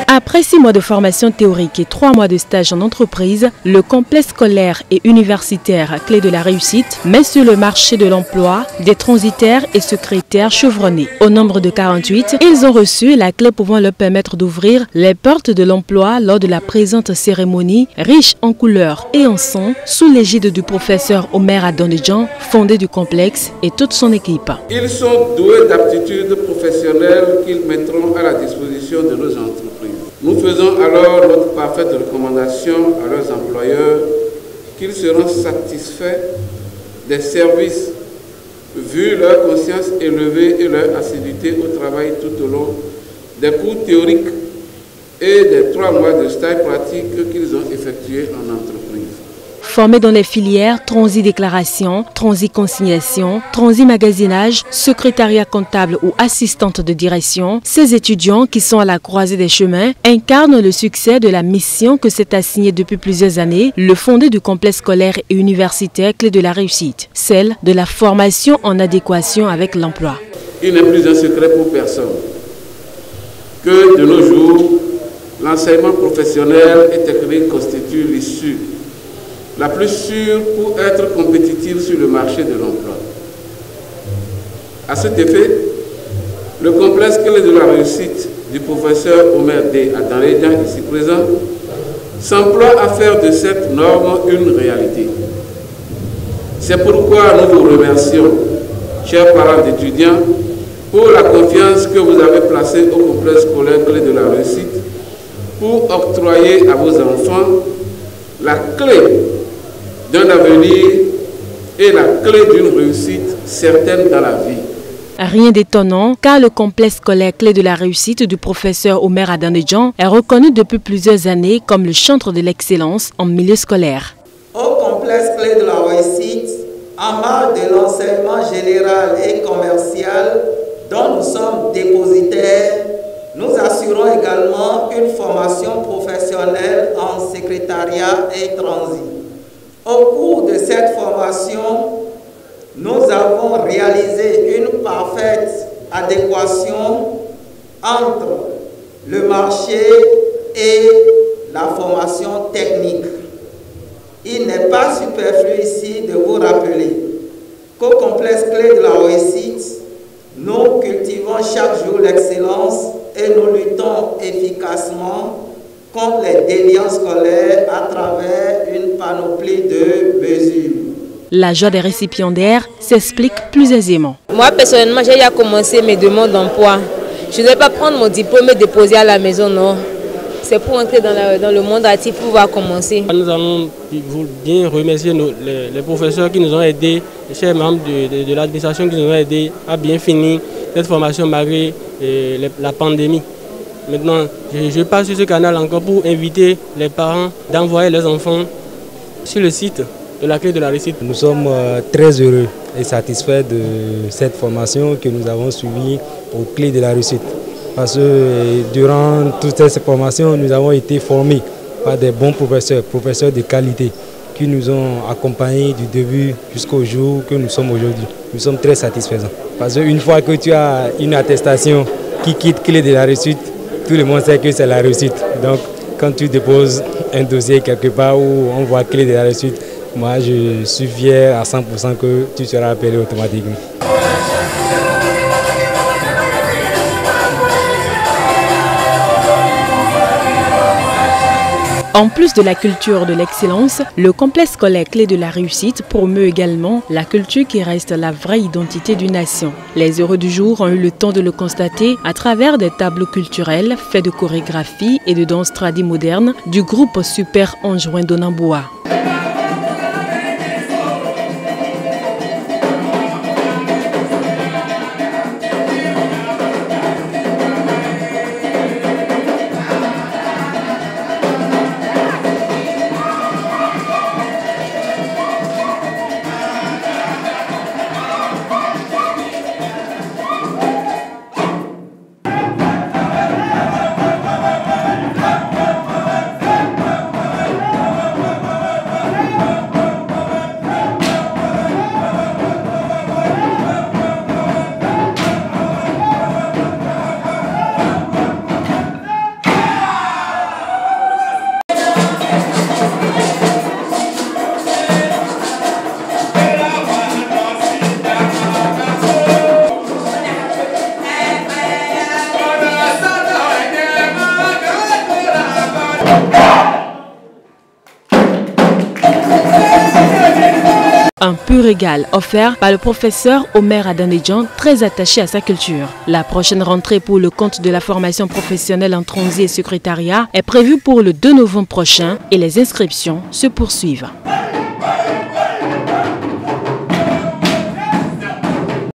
Après 6 mois de formation théorique et 3 mois de stage en entreprise, le complexe scolaire et universitaire Clé de la Réussite met sur le marché de l'emploi des transitaires et secrétaires chevronnés. Au nombre de 48, ils ont reçu la clé pouvant leur permettre d'ouvrir les portes de l'emploi lors de la présente cérémonie riche en couleurs et en sons sous l'égide du professeur Omer Adonedjan, fondé du complexe, et toute son équipe. Ils sont doués d'aptitudes professionnelles qu'ils mettront à la disposition de nos entreprises. Nous faisons alors notre parfaite recommandation à leurs employeurs qu'ils seront satisfaits des services vu leur conscience élevée et leur assiduité au travail tout au long des cours théoriques et des 3 mois de stage pratique qu'ils ont effectués en entreprise. Formés dans les filières transit-déclaration, transit-consignation, transit-magasinage, secrétariat comptable ou assistante de direction, ces étudiants qui sont à la croisée des chemins incarnent le succès de la mission que s'est assignée depuis plusieurs années le fondé du complexe scolaire et universitaire Clé de la Réussite, celle de la formation en adéquation avec l'emploi. Il n'est plus un secret pour personne que de nos jours, l'enseignement professionnel et technique constitue l'issue la plus sûre pour être compétitive sur le marché de l'emploi. À cet effet, le complexe Clé de la Réussite du professeur Omer Adonedjan, ici présent, s'emploie à faire de cette norme une réalité. C'est pourquoi nous vous remercions, chers parents d'étudiants, pour la confiance que vous avez placée au complexe scolaire Clé de la Réussite pour octroyer à vos enfants la clé d'un avenir et la clé d'une réussite certaine dans la vie. Rien d'étonnant car le complexe scolaire Clé de la Réussite du professeur Omer Adonedjan est reconnu depuis plusieurs années comme le chantre de l'excellence en milieu scolaire. Au complexe Clé de la Réussite, en marge de l'enseignement général et commercial dont nous sommes dépositaires, nous assurons également une formation professionnelle en secrétariat et transit. Au cours de cette formation, nous avons réalisé une parfaite adéquation entre le marché et la formation technique. Il n'est pas superflu ici de vous rappeler qu'au complexe Clé de la Réussite, nous cultivons chaque jour l'excellence et nous luttons efficacement contre les déviances scolaires à travers une panoplie de mesures. La joie des récipiendaires s'explique plus aisément. Moi, personnellement, j'ai déjà commencé mes demandes d'emploi. Je ne vais pas prendre mon diplôme et déposer à la maison, non. C'est pour entrer dans le monde actif pour pouvoir commencer. Nous allons bien remercier les professeurs qui nous ont aidés, les chers membres de l'administration qui nous ont aidés à bien finir cette formation malgré la pandémie. Maintenant, je passe sur ce canal encore pour inviter les parents d'envoyer leurs enfants sur le site de la Clé de la Réussite. Nous sommes très heureux et satisfaits de cette formation que nous avons suivie aux Clés de la Réussite. Parce que durant toute cette formation, nous avons été formés par des bons professeurs de qualité, qui nous ont accompagnés du début jusqu'au jour que nous sommes aujourd'hui. Nous sommes très satisfaisants. Parce qu'une fois que tu as une attestation qui quitte Clé de la Réussite, tout le monde sait que c'est la réussite. Donc, quand tu déposes un dossier quelque part où on voit Clé de la Réussite, moi je suis fier à 100% que tu seras appelé automatiquement. En plus de la culture de l'excellence, le complexe scolaire Clé de la Réussite promeut également la culture qui reste la vraie identité d'une nation. Les heureux du jour ont eu le temps de le constater à travers des tableaux culturels faits de chorégraphie et de danse tradie moderne du groupe Super Anjouin d'Onamboa. Un pur régal offert par le professeur Omer Adanedjan, très attaché à sa culture. La prochaine rentrée pour le compte de la formation professionnelle en transit et secrétariat est prévue pour le 2 novembre prochain et les inscriptions se poursuivent.